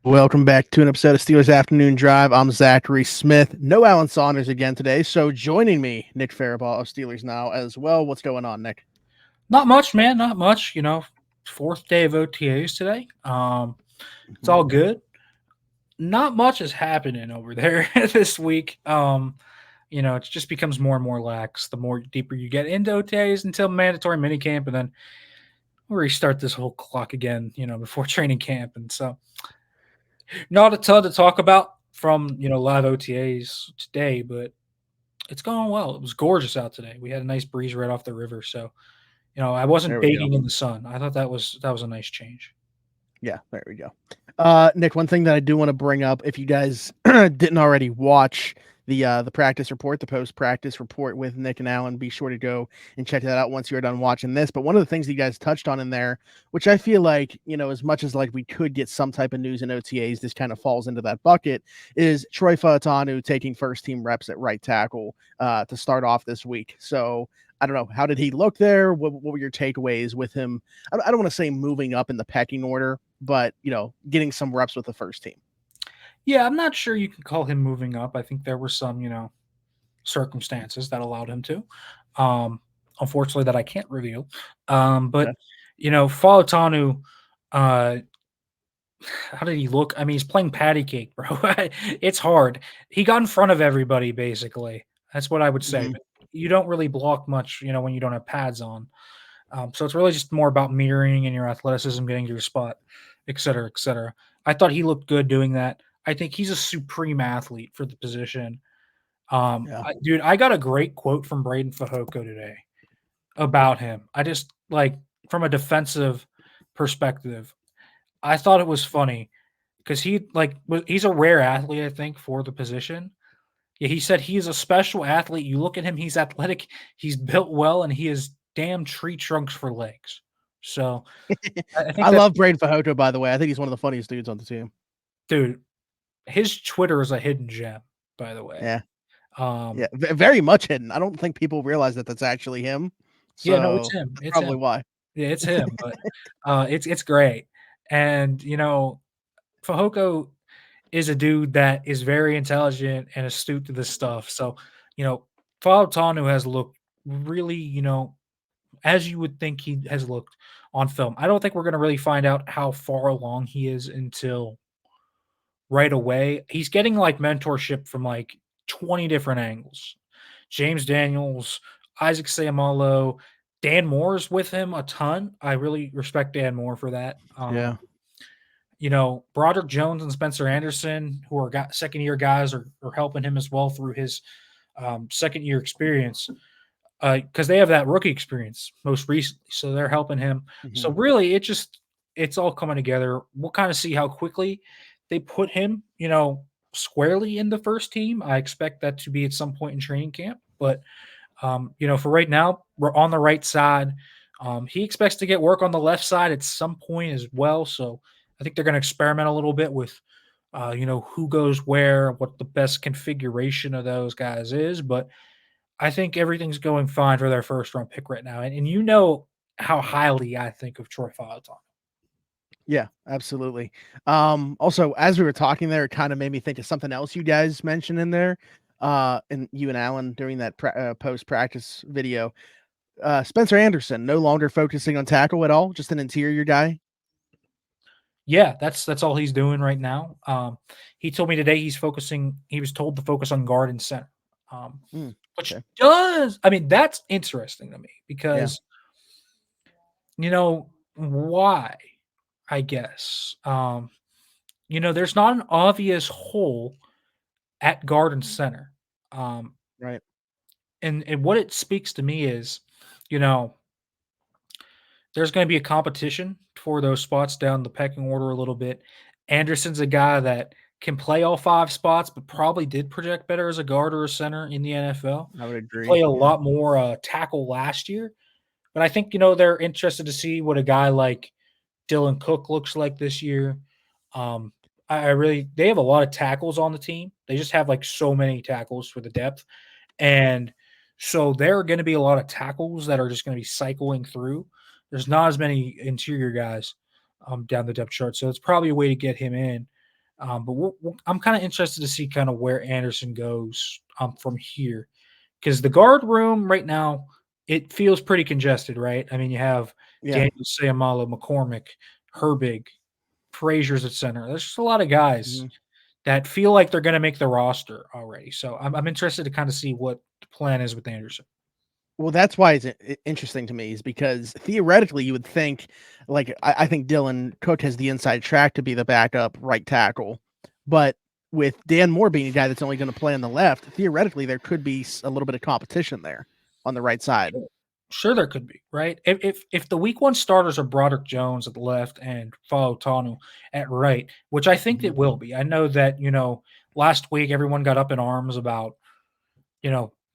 Welcome back to an episode of Steelers Afternoon Drive. I'm Zachary Smith. No Alan Saunders again today. So joining me, Nick Farabaugh of Steelers Now as well. What's going on, Nick? Not much, man. Not much. Fourth day of OTAs today. It's all good. Not much is happening over there this week. It just becomes more and more lax the more deeper you get into OTAs until mandatory minicamp, and then we restart this whole clock again. Before training camp, and so not a ton to talk about from live OTAs today, but it's going well. It was gorgeous out today. We had a nice breeze right off the river, so I wasn't There we go. baking in the sun. I thought that was a nice change. Yeah, there we go. Nick, one thing that I do want to bring up, if you guys didn't already watch the practice report, the post practice report with Nick and Alan, be sure to go and check that out once you're done watching this. But one of the things that you guys touched on in there, which I feel like, as much as like we could get some type of news in OTAs, this kind of falls into that bucket, is Troy Fautanu taking first team reps at right tackle to start off this week. So I don't know. How did he look there? What were your takeaways with him? I don't want to say moving up in the pecking order, but getting some reps with the first team. Yeah, I'm not sure you can call him moving up. I think there were some, circumstances that allowed him to. Unfortunately, that I can't reveal. But Okay. Fautanu, uh, how did he look? I mean, he's playing patty cake, bro. It's hard. He got in front of everybody, basically. That's what I would say. Mhm. But you don't really block much, when you don't have pads on. So it's really just more about mirroring and your athleticism, getting to your spot, et cetera, et cetera. I thought he looked good doing that. I think he's a supreme athlete for the position. Yeah. Dude, I got a great quote from Braden Fajoko today about him. I just like from a defensive perspective, I thought it was funny because he's a rare athlete, I think, for the position. Yeah, he said he's a special athlete. You look at him, he's athletic, he's built well, and he has damn tree trunks for legs. So I I think that's love Braden Fajoto, by the way. I think he's one of the funniest dudes on the team. dude, his Twitter is a hidden gem, by the way. Yeah. Yeah. Um, Very much hidden. I don't think people realize that that's actually him. yeah, no, it's So him. that's It's probably him. why. Yeah, it's him, but it's great. And Fahoko is a dude that is very intelligent and astute to this stuff. So, you know, Fautanu has looked really, as you would think he has looked on film. I don't think we're going to really find out how far along he is until right away. He's getting like mentorship from like 20 different angles. James Daniels, Isaac Sayamalo, Dan Moore's with him a ton. I really respect Dan Moore for that. Yeah. Broderick Jones and Spencer Anderson, who are second year guys, are helping him as well through his second year experience because they have that rookie experience most recently. So they're helping him. So Mhm. really, it's all coming together. We'll kind of see how quickly they put him, squarely in the first team. I expect that to be at some point in training camp, but for right now, we're on the right side. He expects to get work on the left side at some point as well. So I think they're going to experiment a little bit with, who goes where, what the best configuration of those guys is. But I think everything's going fine for their first round pick right now. And you know how highly I think of Troy Fautanu. Yeah, absolutely. Also, as we were talking there, it kind of made me think of something else you guys mentioned in there. And you and Alan during that post practice video. Spencer Anderson no longer focusing on tackle at all, just an interior guy. Yeah, that's all he's doing right now. He told me today he was told to focus on guard and center. Mm, Which okay. that's interesting to me Yeah. because why, I guess. There's not an obvious hole at guard and center. Um, Right. and what it speaks to me is, you know, there's going to be a competition for those spots down the pecking order a little bit. Anderson's a guy that can play all five spots, but probably did project better as a guard or a center in the NFL. I would He agree. played a Yeah. lot more tackle last year, but I think they're interested to see what a guy like Dylan Cook looks like this year. Um, I really they have a lot of tackles on the team. They just have like so many tackles for the depth, and so there are going to be a lot of tackles that are just going to be cycling through. There's not as many interior guys down the depth chart, so it's probably a way to get him in. But I'm kind of interested to see kind of where Anderson goes from here, because the guard room right now it feels pretty congested, right? I mean, you have Yeah. Daniel Sayamalo, McCormick, Herbig, Frazier's at center. There's just a lot of guys Mhm. that feel like they're going to make the roster already. So I'm interested to kind of see what the plan is with Anderson. Well, that's why it's interesting to me is because theoretically you would think, like, I think Dylan Cook has the inside track to be the backup right tackle, but with Dan Moore being a guy that's only going to play on the left, theoretically there could be a little bit of competition there on the right side. Sure. Sure, there could be, right? If the week one starters are Broderick Jones at the left and Fautanu at right, which I think Mhm. it will be. I know that, last week everyone got up in arms about,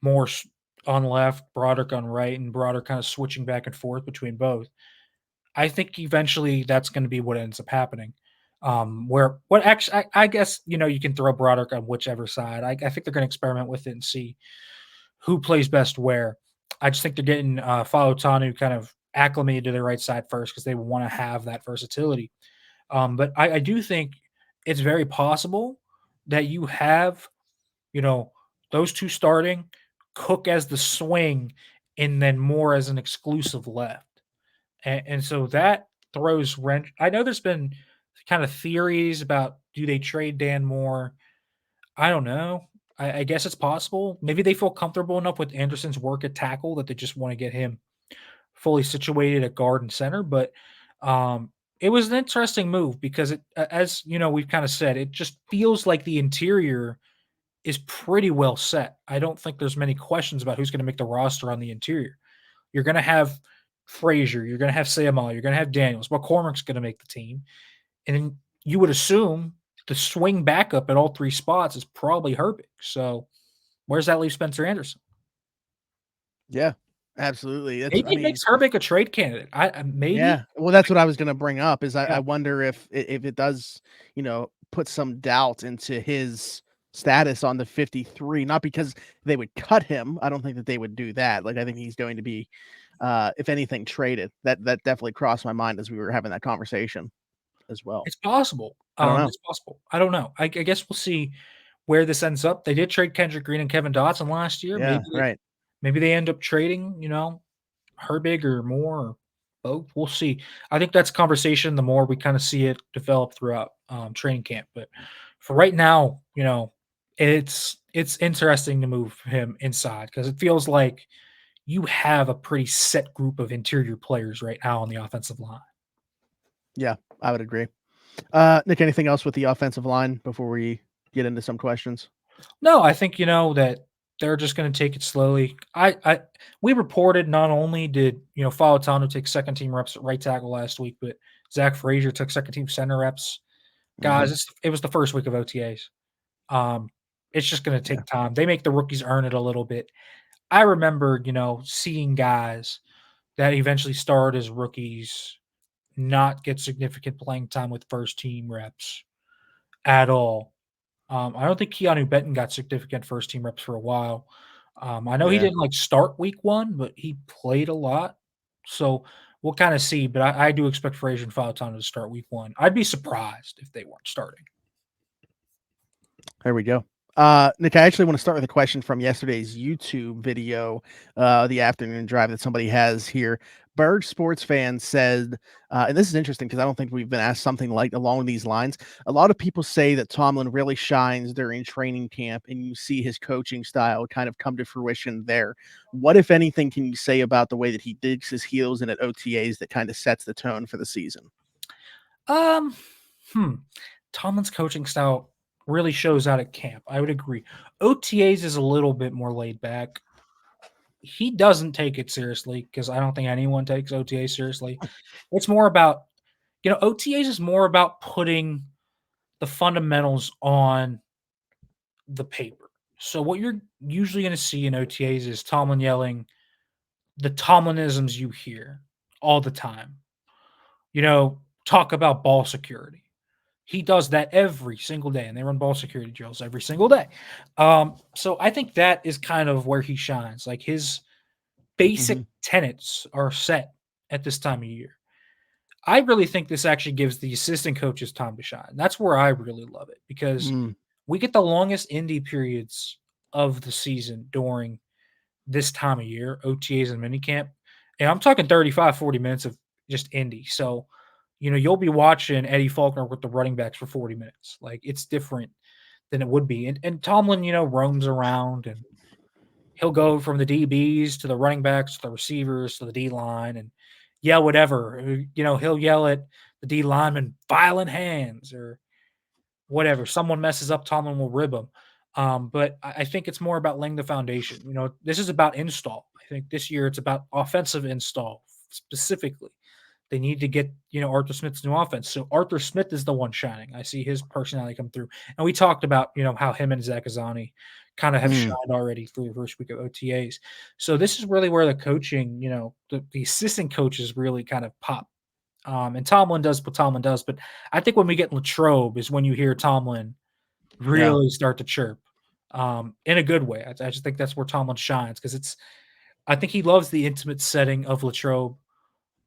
Morse on left, Broderick on right, and Broderick kind of switching back and forth between both. I think eventually that's going to be what ends up happening. Where what actually, I guess, you can throw Broderick on whichever side. I think they're going to experiment with it and see who plays best where. I just think they're getting Fautanu kind of acclimated to the right side first because they want to have that versatility. But I do think it's very possible that you have, you know, those two starting, Cook as the swing, and then Moore as an exclusive left. And so that throws wrench. I know there's been kind of theories about do they trade Dan Moore? I don't know. I guess it's possible. Maybe they feel comfortable enough with Anderson's work at tackle that they just want to get him fully situated at guard and center. But it was an interesting move because as we've kind of said, it just feels like the interior is pretty well set. I don't think there's many questions about who's going to make the roster on the interior. You're going to have Frazier, you're going to have Samuel, you're going to have Daniels. McCormick's going to make the team, and then you would assume the swing backup at all three spots is probably Herbig. So where's that leave Spencer Anderson? Yeah, absolutely. That's I Maybe it mean, makes Herbig a trade candidate. Maybe. yeah. Well, that's what I was gonna bring up is Yeah. I wonder if it does, put some doubt into his status on the 53, not because they would cut him. I don't think that they would do that. Like I think he's going to be if anything traded. That definitely crossed my mind as we were having that conversation as well. It's possible. I don't know. It's possible. I don't know. I guess we'll see where this ends up. They did trade Kendrick Green and Kevin Dotson last year. Yeah, right. Maybe they end up trading, Herbig or more or both. We'll see. I think that's conversation the more we kind of see it develop throughout training camp. But for right now, it's interesting to move him inside because it feels like you have a pretty set group of interior players right now on the offensive line. Yeah, I would agree. Nick, anything else with the offensive line before we get into some questions? No, I think that they're just going to take it slowly. We reported not only did Fautanu take second team reps at right tackle last week, but Zach Frazier took second team center reps. Mhm. Guys, it was the first week of OTAs. Um, it's just going to Yeah. take time. They make the rookies earn it a little bit. I remember, seeing guys that eventually started as rookies not get significant playing time with first team reps at all. I don't think Keanu Benton got significant first team reps for a while. I know he Yeah. didn't like start week one, but he played a lot. So we'll kind of see. But I do expect Frazier and Fautanu to start week one. I'd be surprised if they weren't starting. There we go. Nick, I actually want to start with a question from yesterday's YouTube video, the afternoon drive that somebody has here. Berg Sports Fan said, and this is interesting because I don't think we've been asked something like along these lines. A lot of people say that Tomlin really shines during training camp, and you see his coaching style kind of come to fruition there. What, if anything, can you say about the way that he digs his heels in at OTAs that kind of sets the tone for the season? Um, hmm. Tomlin's coaching style really shows out at camp. I would agree. OTAs is a little bit more laid back. He doesn't take it seriously because I don't think anyone takes OTA seriously. It's more about, OTAs is more about putting the fundamentals on the paper. So what you're usually going to see in OTAs is Tomlin yelling the Tomlinisms you hear all the time. Talk about ball security. He does that every single day, and they run ball security drills every single day. So I think that is kind of where he shines. Like his basic Hmm. tenets are set at this time of year. I really think this actually gives the assistant coaches time to shine. That's where I really love it because we get the longest indie periods of the season during this time of year, OTAs and minicamp. And I'm talking 35, 40 minutes of just indie. So, you'll be watching Eddie Faulkner with the running backs for 40 minutes. Like it's different than it would be. And Tomlin, roams around and he'll go from the DBs to the running backs to the receivers to the D line and yell whatever. He'll yell at the D lineman, violent hands or whatever. Someone messes up, Tomlin will rib them. But I think it's more about laying the foundation. This is about install. I think this year it's about offensive install specifically. They need to get, Arthur Smith's new offense. So Arthur Smith is the one shining. I see his personality come through. And we talked about, how him and Zach Azani kind of have shined already through the first week of OTAs. So this is really where the coaching, the assistant coaches really kind of pop. And Tomlin does what Tomlin does. But I think when we get Latrobe is when you hear Tomlin really start to chirp in a good way. I just think that's where Tomlin shines because I think he loves the intimate setting of Latrobe.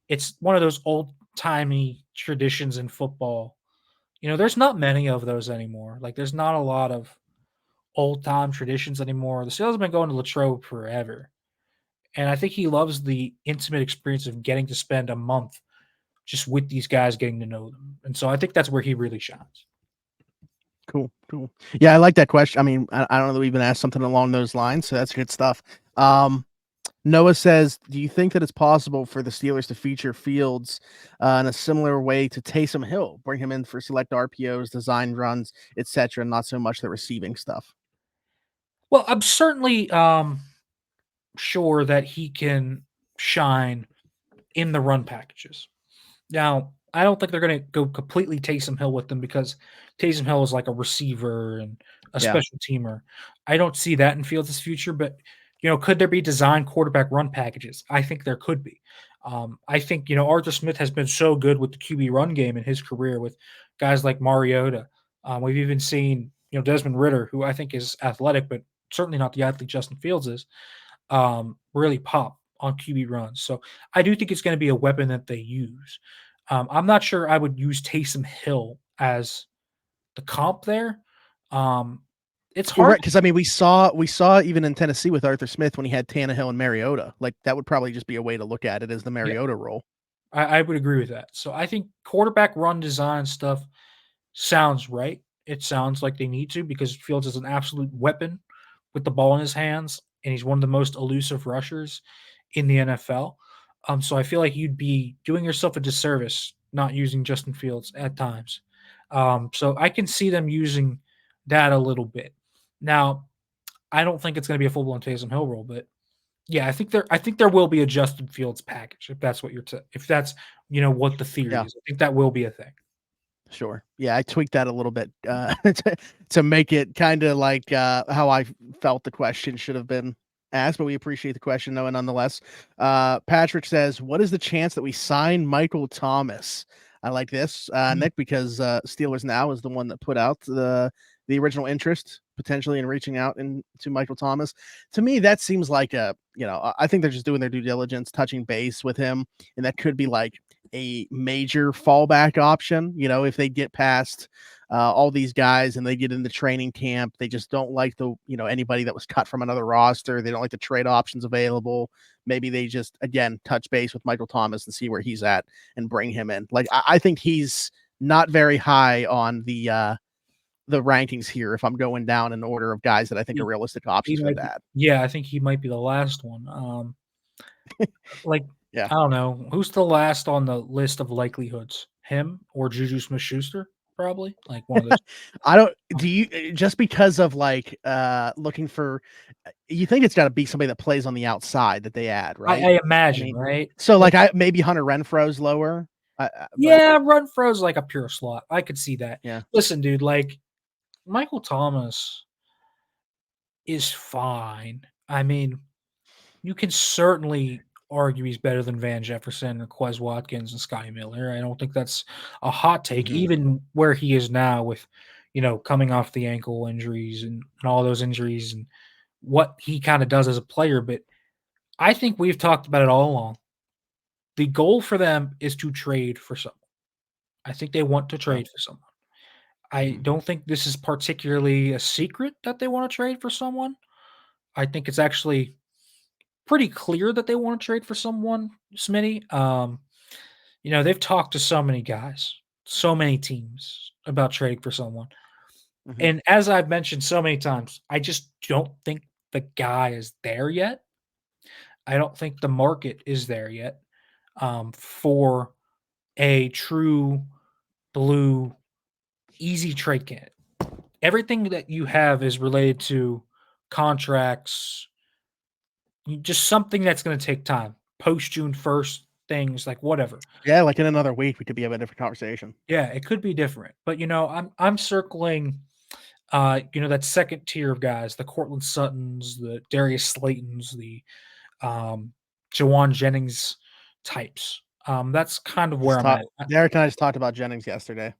It's one of those old-timey traditions in football. There's not many of those anymore. Like, there's not a lot of old-time traditions anymore. The Steelers have been going to Latrobe forever, and I think he loves the intimate experience of getting to spend a month just with these guys, getting to know them, and so I think that's where he really shines. Cool. Yeah, I like that question. I mean, I don't know that we've been asked something along those lines, so that's good stuff. Noah says, do you think that it's possible for the Steelers to feature Fields in a similar way to Taysom Hill, bring him in for select RPOs, design runs, etc., not so much the receiving stuff? Well, I'm certainly sure that he can shine in the run packages. Now, I don't think they're going to go completely Taysom Hill with them because Taysom Hill is like a receiver and a special teamer. I don't see that in Fields' future, but could there be design quarterback run packages? I think there could be. I think Arthur Smith has been so good with the QB run game in his career with guys like Mariota. We've even seen Desmond Ritter, who I think is athletic, but certainly not the athlete Justin Fields is, really pop on QB runs. So I do think it's going to be a weapon that they use. I'm not sure I would use Taysom Hill as the comp there. It's Well, hard. right, because I mean, we saw even in Tennessee with Arthur Smith when he had Tannehill and Mariota. Like that would probably just be a way to look at it as the Yeah, Mariota role. I would agree with that. So I think quarterback run design stuff sounds right. It sounds like they need to because Fields is an absolute weapon with the ball in his hands, and he's one of the most elusive rushers in the NFL. So I feel like you'd be doing yourself a disservice not using Justin Fields at times. So I can see them using that a little bit. Now, I don't think it's going to be a full blown Taysom Hill role, but yeah, I think there will be a Justin Fields package if that's what if that's what the theory Yeah. is. I think that will be a thing. Sure. Yeah, I tweaked that a little bit to make it kind of like how I felt the question should have been asked, but we appreciate the question, Noah, nonetheless. Patrick says, what is the chance that we sign Michael Thomas? I like this, Nick, because Steelers Now is the one that put out the original interest potentially in reaching out to Michael Thomas. To me, that seems like I think they're just doing their due diligence, touching base with him, and that could be like a major fallback option. If they get past all these guys and they get into training camp, they just don't like anybody that was cut from another roster. They don't like the trade options available. Maybe they just, again, touch base with Michael Thomas and see where he's at and bring him in. Like, I think he's not very high on the rankings here if I'm going down in order of guys that I think are realistic options for that. Yeah, I think he might be the last one. Like, Yeah. I don't know. Who's the last on the list of likelihoods? Him or Juju Smith-Schuster? Probably, like, one of those. I don't do you just because of like looking for you think it's got to be somebody that plays on the outside that they add, right? I I imagine, mean, right? so Like, like I maybe Hunter Renfro's lower, but yeah, Renfro's like a pure slot. I could see that. yeah, Listen, dude, like, Michael Thomas is fine. I mean, you can certainly argue he's better than Van Jefferson and Quez Watkins and Scotty Miller. I don't think that's a hot take, mhm. even where he is now with, coming off the ankle injuries and all those injuries and what he kind of does as a player. But I think we've talked about it all along. the goal for them is to trade for someone. I think they want to Oh, trade for someone. I mhm, don't think this is particularly a secret that they wanna trade for someone. I think it's actually pretty clear that they wanna trade for someone, Smitty. They've talked to so many guys, so many teams about trading for someone. mhm. And as I've mentioned so many times, I just don't think the guy is there yet. I don't think the market is there yet, for a true blue easy trade candidate. Everything that you have is related to contracts, just something that's gonna take time. Post June 1st things, like, whatever. Yeah, like in another week, we could be having a different conversation. Yeah, it could be different, but, I'm circling, that second tier of guys, the Cortland Suttons, the Darius Slaytons, the, um, Jawan Jennings types. That's kind of where Just I'm talk at. Derek and I just talked about Jennings yesterday.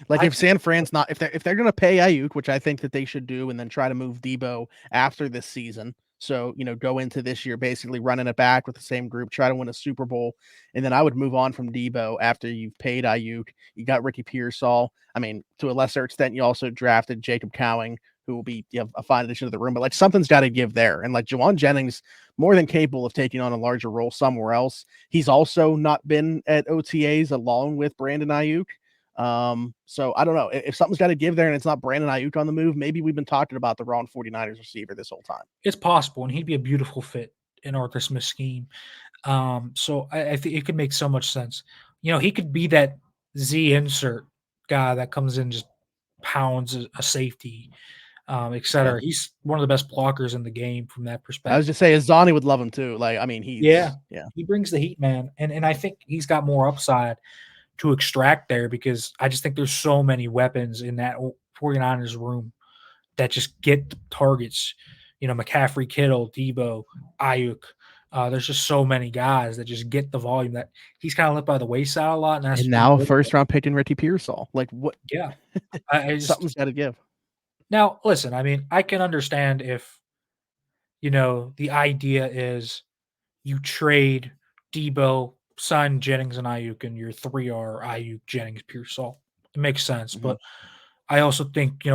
Like I if think San Fran's not if they're gonna pay Ayuk, which I think that they should do, and then try to move Debo after this season. So, go into this year basically running it back with the same group, try to win a Super Bowl, and then I would move on from Debo after you've paid Ayuk. You got Ricky Pearsall. I mean, to a lesser extent, you also drafted Jacob Cowing, who will be a fine addition to the room. But like something's got to give there. And like Jawan Jennings, more than capable of taking on a larger role somewhere else. He's also not been at OTAs along with Brandon Ayuk. So I don't know if something's got to give there and it's not Brandon Ayuk on the move. Maybe we've been talking about the wrong 49ers receiver this whole time. it's possible, and he'd be a beautiful fit in Arthur Smith's scheme. So I think it could make so much sense. He could be that Z insert guy that comes in, just pounds a safety, et Yeah. cetera. He's one of the best blockers in the game from that I was perspective. just saying Zani would love him too. Like, I mean, Yeah, yeah. he brings the heat, man, and I think he's got more upside to extract there, because I just think there's so many weapons in that 49ers room that just get the targets. McCaffrey, Kittle, Debo, Ayuk. There's just so many guys that just get the volume that he's kind of left by the wayside a lot, and that's And been now a good. first round pick in Ricky Pearsall. Like what Yeah, I just something's got to give. now listen. I mean, I can understand if the idea is you trade Debo, sign Jennings and Ayuk, and your three are Ayuk, Jennings, Pearsall. It makes sense, Mhm. but I also think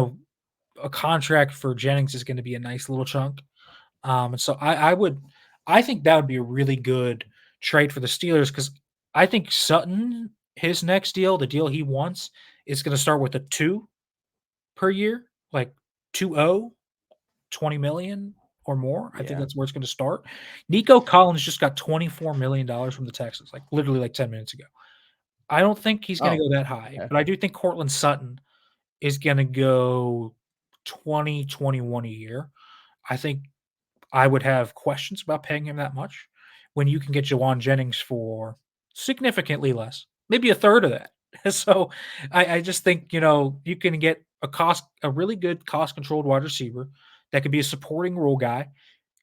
a contract for Jennings is going to be a nice little chunk. And so I think that would be a really good trade for the Steelers, because I think Sutton, his next deal, the deal he wants, is going to start with a 2 per year, like 2-0, 20 million or more. I think Yeah. that's where it's going to start. Nico Collins just got $24 million from the Texans, like literally like 10 minutes ago. I don't think he's going to Oh, go that high, okay. but I do think Cortland Sutton is going to go 20, 21 a year. I think I would have questions about paying him that much when you can get Jawan Jennings for significantly less, maybe a third of that. So I just think, you can get a really good cost controlled wide receiver that could be a supporting role guy,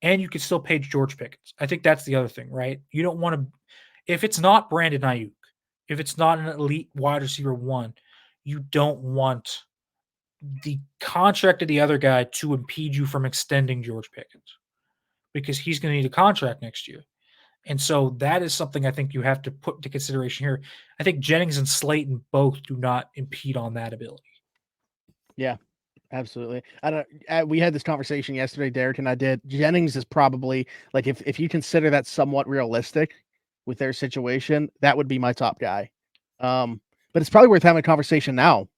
and you could still pay George Pickens. I think that's the other thing, right? You don't want to, if it's not Brandon Ayuk, if it's not an elite wide receiver one, you don't want the contract of the other guy to impede you from extending George Pickens, because he's going to need a contract next year. And so that is something I think you have to put into consideration here. I think Jennings and Slayton both do not impede on that ability. Yeah. Absolutely. I don't. We had this conversation yesterday, Derek and I did. Jennings is probably like if you consider that somewhat realistic with their situation, that would be my top guy. But it's probably worth having a conversation now.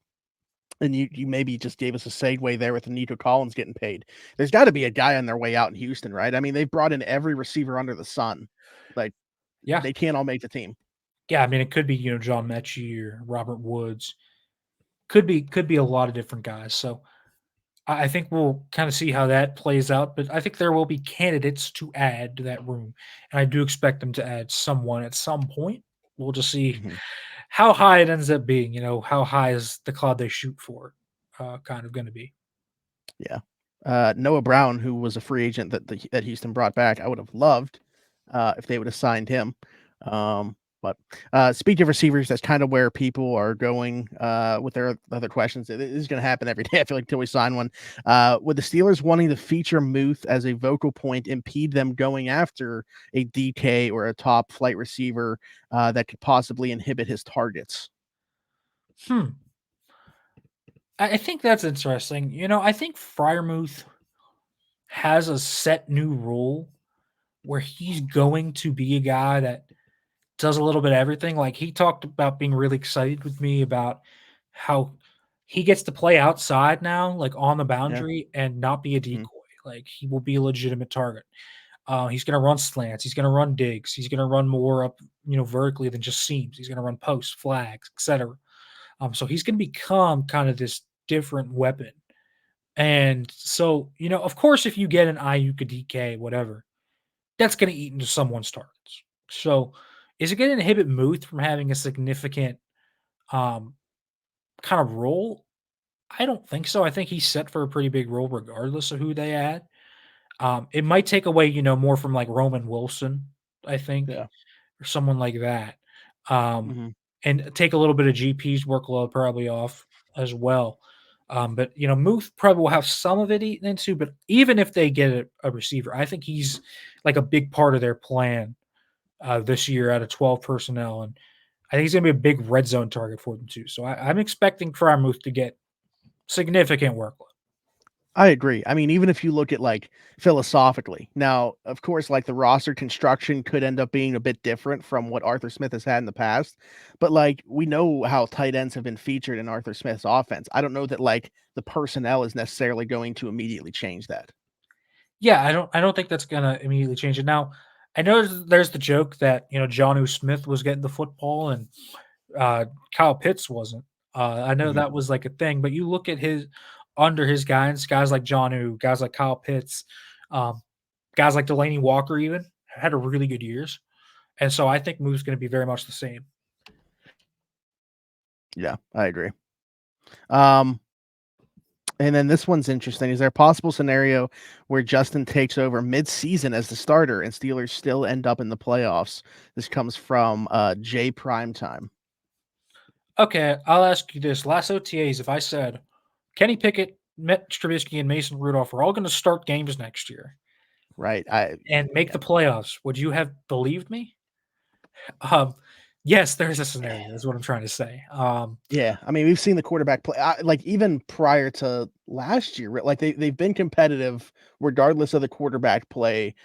And you maybe just gave us a segue there with Nico Collins getting paid. There's got to be a guy on their way out in Houston, right? I mean, they've brought in every receiver under the sun. Like Yeah. they can't all make the team. Yeah. I mean, it could be, John Mechie or Robert Woods. Could be a lot of different guys. So I think we'll kind of see how that plays out. But I think there will be candidates to add to that room. And I do expect them to add someone at some point. We'll just see Mhm. how high it ends up being. How high is the cloud they shoot for kind of going to be. Yeah. Noah Brown, who was a free agent that Houston brought back, I would have loved if they would have signed him. But speaking of receivers, that's kind of where people are going with their other questions. It is going to happen every day, I feel like, until we sign one. Would the Steelers wanting to feature Muth as a vocal point impede them going after a DK or a top flight receiver that could possibly inhibit his targets? I think that's interesting. I think Freiermuth has a set new rule where he's going to be a guy that does a little bit of everything. Like, he talked about being really excited with me about how he gets to play outside now, like on the Yeah. boundary, and not be a decoy. Mhm. Like, he will be a legitimate target. He's going to run slants. He's going to run digs. He's going to run more up, vertically than just seams. He's going to run posts, flags, etc. So he's going to become kind of this different weapon. And so, of course, if you get an Ayuk, a DK, whatever, that's going to eat into someone's targets. So, is it going to inhibit Muth from having a significant um, kind of role? I don't think so. I think he's set for a pretty big role regardless of who they add. It might take away, more from like Roman Wilson, I think, Yeah. or someone like that, um, Mhm. and take a little bit of GP's workload probably off as well. But Muth probably will have some of it eaten into. But even if they get a receiver, I think he's like a big part of their plan this year out of 12 personnel, and I think he's going to be a big red zone target for them too. So I'm expecting Freiermuth to get significant workload. I agree. I mean, even if you look at like philosophically, now, of course, like the roster construction could end up being a bit different from what Arthur Smith has had in the past, but like we know how tight ends have been featured in Arthur Smith's offense. I don't know that like the personnel is necessarily going to immediately change that. Yeah, I don't think that's gonna immediately change it. Now, I know there's the joke that, Jonnu Smith was getting the football and Kyle Pitts wasn't. I know Mhm. that was like a thing, but you look at his under his guys, guys like Jonnu, guys like Kyle Pitts, um, guys like Delaney Walker even had a really good years. And so I think Move's gonna be very much the same. Yeah, I agree. Um, and then this one's interesting. Is there a possible scenario where Justin takes over mid-season as the starter and Steelers still end up in the playoffs? This comes from Jay Primetime. Okay, I'll ask you this. Last OTAs, if I said Kenny Pickett, Mitch Trubisky, and Mason Rudolph are all gonna start games next year Right. and make Yeah. the playoffs, would you have believed me? Um, yes, there's a scenario, is what I'm trying to say. Yeah, I mean, we've seen the quarterback play like, even prior to last year, like, they've been competitive regardless of the quarterback play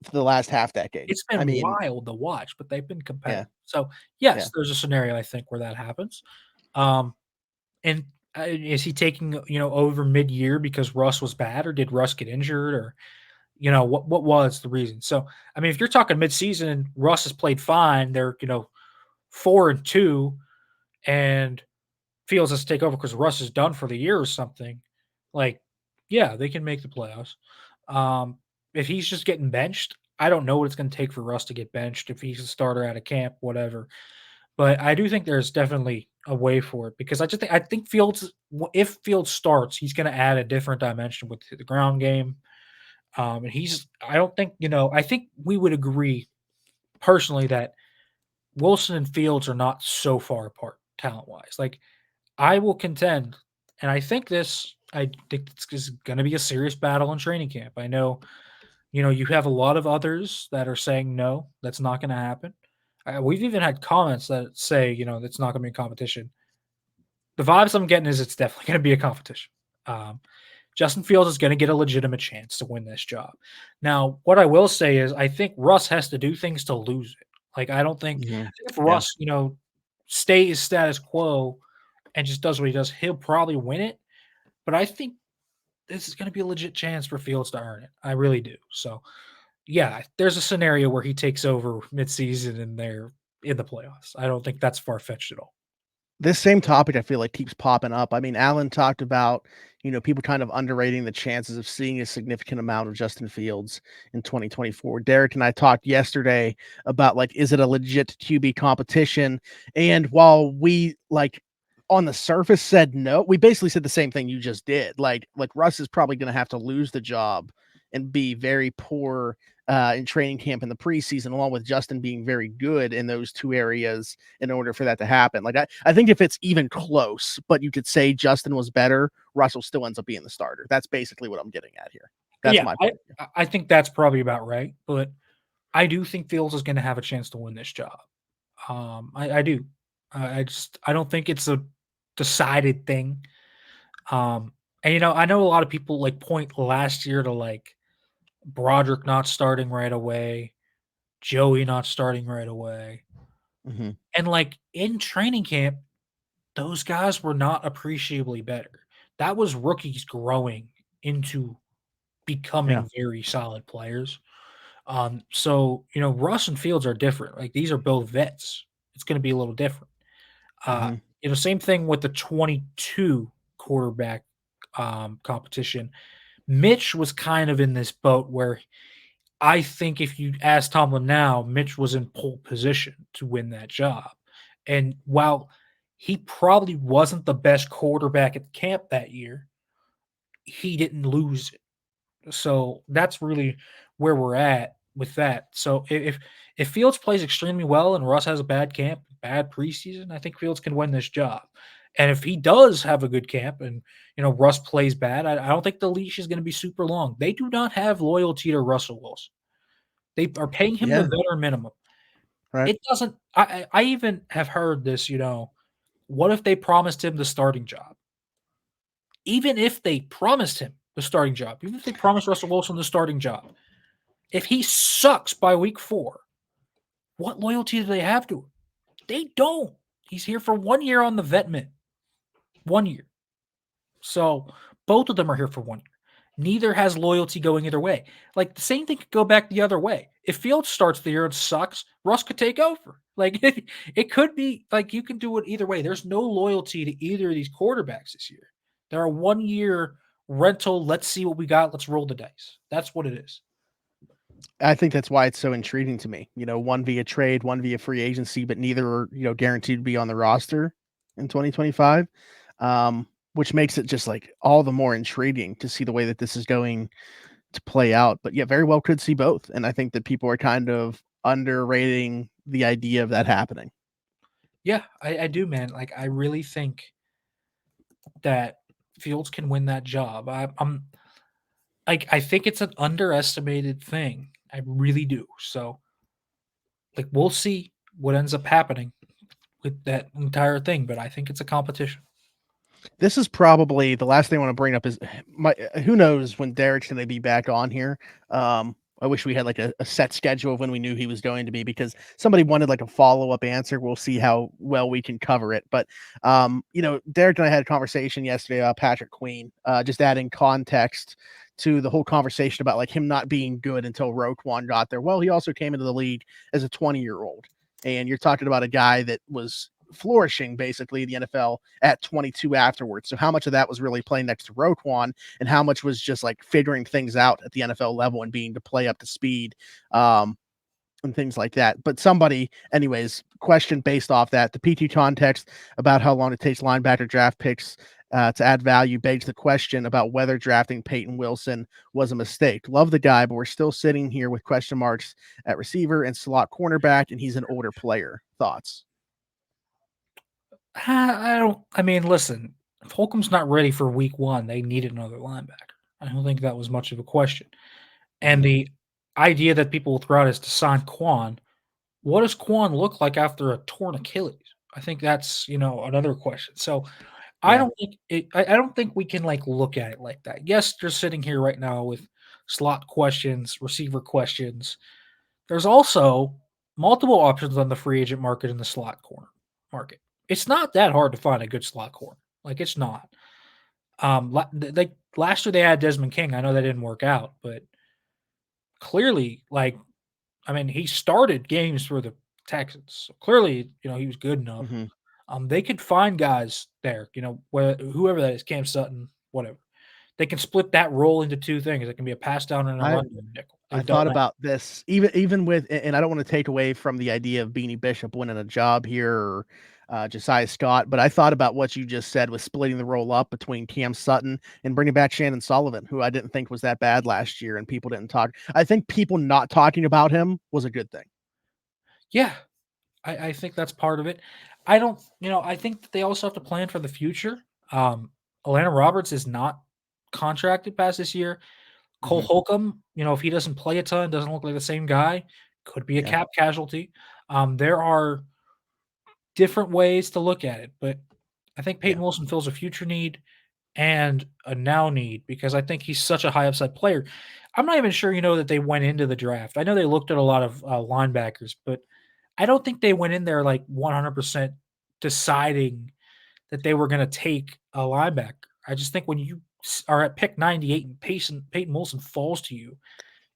for the last half decade. It's I been mean, wild to watch, but they've been yeah, competitive. So, yeah. yes, there's a scenario I think where that happens. Um, and is he taking over mid-year because Russ was bad, or did Russ get injured, or what was the reason? So, I mean, if you're talking mid-season and Russ has played fine, they're 4-2, and Fields has to take over because Russ is done for the year or something. Like, yeah, they can make the playoffs. Um, if he's just getting benched, I don't know what it's going to take for Russ to get benched. If he's a starter out of camp, whatever. But I do think there's definitely a way for it because I think Fields, if Fields starts, he's going to add a different dimension with the ground game. And I don't think I think we would agree personally that Wilson and Fields are not so far apart talent wise. Like, I will contend, and I think this is going to be a serious battle in training camp. I know, you have a lot of others that are saying no, that's not going to happen. We've even had comments that say, that's not going to be a competition. The vibes I'm getting is it's definitely going to be a competition. Um, Justin Fields is going to get a legitimate chance to win this job. Now, what I will say is, I think Russ has to do things to lose it. Like, Mhm. I think if Yeah. Russ, stays status quo and just does what he does, he'll probably win it. But I think this is going to be a legit chance for Fields to earn it. I really do. So, yeah, there's a scenario where he takes over midseason and they're in the playoffs. I don't think that's far fetched at all. This same topic I feel like keeps popping up. I mean, Alan talked about, people kind of underrating the chances of seeing a significant amount of Justin Fields in 2024. Derek and I talked yesterday about like, is it a legit QB competition? And while we like on the surface said no, we basically said the same thing you just did. Like Russ is probably going to have to lose the job and B, very poor in training camp in the preseason, along with Justin being very good in those two areas in order for that to happen. Like I think if it's even close, but you could say Justin was better, Russell still ends up being the starter. That's basically what I'm getting at here. That's Yeah, my point of view. I think that's probably about right, but I do think Fields is gonna have a chance to win this job. I do. I don't think it's a decided thing. And, I know a lot of people, like, point last year to, like, Broderick not starting right away, Joey not starting right away, Mhm. and, like, in training camp, those guys were not appreciably better. That was rookies growing into Yeah. becoming very solid players. So, Russ and Fields are different. Like, these are both vets. It's gonna be a little different. Uh, Mhm. same thing with the 22 quarterback, competition. Mitch was kind of in this boat where I think if you ask Tomlin now, Mitch was in pole position to win that job. And while he probably wasn't the best quarterback at camp that year, he didn't lose it. So that's really where we're at with that. So if Fields plays extremely well and Russ has a bad camp, bad preseason, I think Fields can win this job. And if he does have a good camp and Russ plays bad, I don't think the leash is going to be super long. They do not have loyalty to Russell Wilson. They are paying him the Yeah. veteran minimum. Right. It doesn't. I even have heard this. What if they promised him the starting job? Even if they promised him the starting job, even if they promised Russell Wilson the starting job, if he sucks by week 4, what loyalty do they have to him? They don't. He's here for 1 year on the vet min. 1 year. So, both of them are here for 1 year. Neither has loyalty going either way. Like, the same thing could go back the other way. If Fields starts the year and sucks, Russ could take over. Like, it could be like you can do it either way. There's no loyalty to either of these quarterbacks this year. They're a 1 year rental. Let's see what we got. Let's roll the dice. That's what it is. I think that's why it's so intriguing to me. One via trade, one via free agency, but neither are, guaranteed to be on the roster in 2025. Which makes it just like all the more intriguing to see the way that this is going to play out. But yeah, very well could see both. And I think that people are kind of underrating the idea of that happening. Yeah, I do, man. Like, I really think that Fields can win that job. I'm like, I think it's an underestimated thing. I really do. So, like, we'll see what ends up happening with that entire thing, but I think it's a competition. This is probably the last thing I want to bring up is my who knows when Derek's going to be back on here. I wish we had like a set schedule of when we knew he was going to be because somebody wanted like a follow-up answer. We'll see how well we can cover it. But Derek and I had a conversation yesterday about Patrick Queen, just adding context to the whole conversation about like him not being good until Roquan got there. Well, he also came into the league as a 20-year-old. And you're talking about a guy that was flourishing basically the NFL at 22 afterwards. So how much of that was really playing next to Roquan and how much was just like figuring things out at the NFL level and being to play up to speed and things like that. But somebody, anyways, question based off that, the PT context about how long it takes linebacker draft picks to add value begs the question about whether drafting Peyton Wilson was a mistake. Love the guy, but we're still sitting here with question marks at receiver and slot cornerback, and he's an older player. Thoughts? I mean, listen, if Holcomb's not ready for week 1, they needed another linebacker. I don't think that was much of a question. And Mhm. the idea that people will throw out is to sign Quan. What does Quan look like after a torn Achilles? I think that's, another question. So Yeah. I don't think we can like look at it like that. Yes, you're sitting here right now with slot questions, receiver questions. There's also multiple options on the free agent market in the slot corner market. It's not that hard to find a good slot corner. Like, it's not. Like last year they had Desmond King. I know that didn't work out, but clearly, like, I mean, he started games for the Texans. So clearly, he was good enough. Mhm. They could find guys there, whoever that is, Cam Sutton, whatever. They can split that role into 2 things. It can be a pass down and a I run nickel. I They've done thought that. about this even with, and I don't want to take away from the idea of Beanie Bishop winning a job here or Josiah Scott. But I thought about what you just said with splitting the role up between Cam Sutton and bringing back Shannon Sullivan, who I didn't think was that bad last year, and people didn't talk. I think people not talking about him was a good thing. Yeah, I think that's part of it. I don't, I think that they also have to plan for the future. Atlanta Roberts is not contracted past this year. Cole Mhm. Holcomb, if he doesn't play a ton, doesn't look like the same guy, could be a Yeah. cap casualty. There are different ways to look at it, but I think Yeah. Peyton Wilson fills a future need and a now need because I think he's such a high upside player. I'm not even sure, that they went into the draft. I know they looked at a lot of linebackers, but I don't think they went in there like 100% deciding that they were going to take a linebacker. I just think when you are at pick 98 and Peyton Wilson falls to you,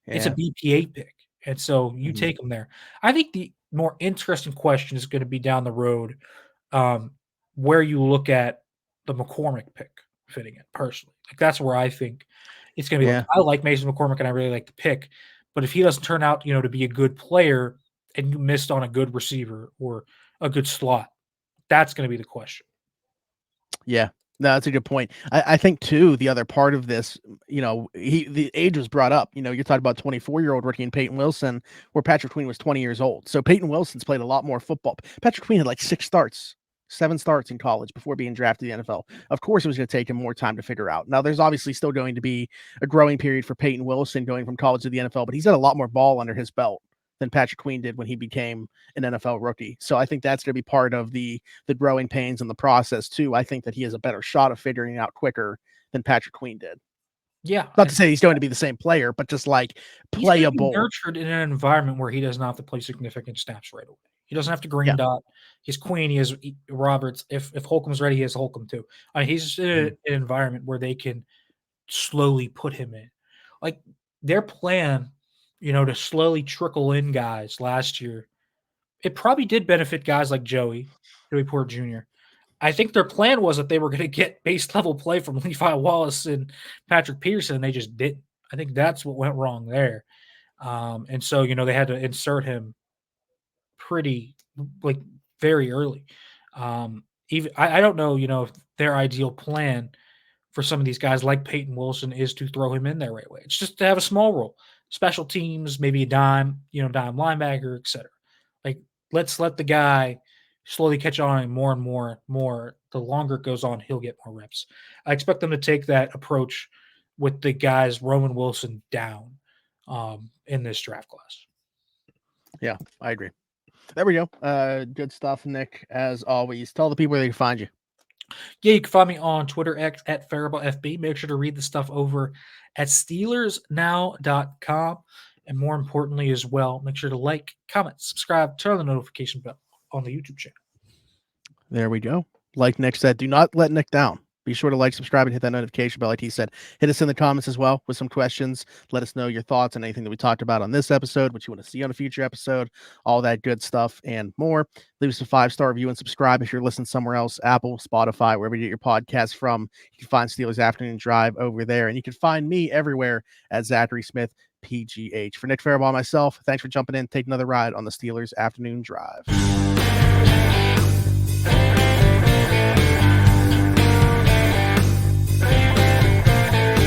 it's a Yeah. BPA pick. And so you Mhm. take him there. I think the more interesting question is going to be down the road um, where you look at the McCormick pick fitting in personally. Like that's where I think it's going to be like, Yeah. I like Mason McCormick and I really like the pick. But if he doesn't turn out, to be a good player and you missed on a good receiver or a good slot, that's going to be the question. Yeah. No, that's a good point. I think too, the other part of this, the age was brought up. You're talking about 24-year-old rookie and Peyton Wilson, where Patrick Queen was 20 years old. So Peyton Wilson's played a lot more football. Patrick Queen had like 7 starts in college before being drafted to the NFL. Of course, it was going to take him more time to figure out. Now, there's obviously still going to be a growing period for Peyton Wilson going from college to the NFL, but he's got a lot more ball under his belt than Patrick Queen did when he became an NFL rookie. So I think that's going to be part of the growing pains in the process too. I think that he has a better shot of figuring it out quicker than Patrick Queen did. Yeah. Not to say he's going to be the same player, but just like He's gonna be playable. nurtured in an environment where he doesn't have to play significant snaps right away. He doesn't have to green Yeah. dot. He's Queen, he has Roberts. If Holcomb's ready, he has Holcomb too. I mean, he's just in Mhm. an environment where they can slowly put him in. Like their plan, to slowly trickle in guys last year, it probably did benefit guys like Joey Porter Jr. I think their plan was that they were going to get base level play from Levi Wallace and Patrick Peterson, and they just didn't. I think that's what went wrong there. And so, they had to insert him pretty like very early. Even I don't know, if their ideal plan for some of these guys like Peyton Wilson is to throw him in there right away. It's just to have a small role, special teams, maybe a dime, dime linebacker, etc. Like let's let the guy slowly catch on and more and more and more. The longer it goes on, he'll get more reps. I expect them to take that approach with the guys Roman Wilson down in this draft class. Yeah, I agree. There we go. Good stuff, Nick. As always, tell the people where they can find you. Yeah, you can find me on Twitter X at Farabaugh Make sure to read the stuff over at SteelersNow.com. And more importantly, as well, make sure to like, comment, subscribe, turn on the notification bell on the YouTube channel. There we go. Like Nick said, do not let Nick down. Be sure to like, subscribe, and hit that notification bell. Like he said, hit us in the comments as well with some questions. Let us know your thoughts on anything that we talked about on this episode, what you want to see on a future episode, all that good stuff and more. Leave us a 5-star review and subscribe if you're listening somewhere else, Apple, Spotify, wherever you get your podcast from. You can find Steelers Afternoon Drive over there. And you can find me everywhere at Zachary Smith, PGH. For Nick Farabaugh, myself, thanks for jumping in. Take another ride on the Steelers Afternoon Drive.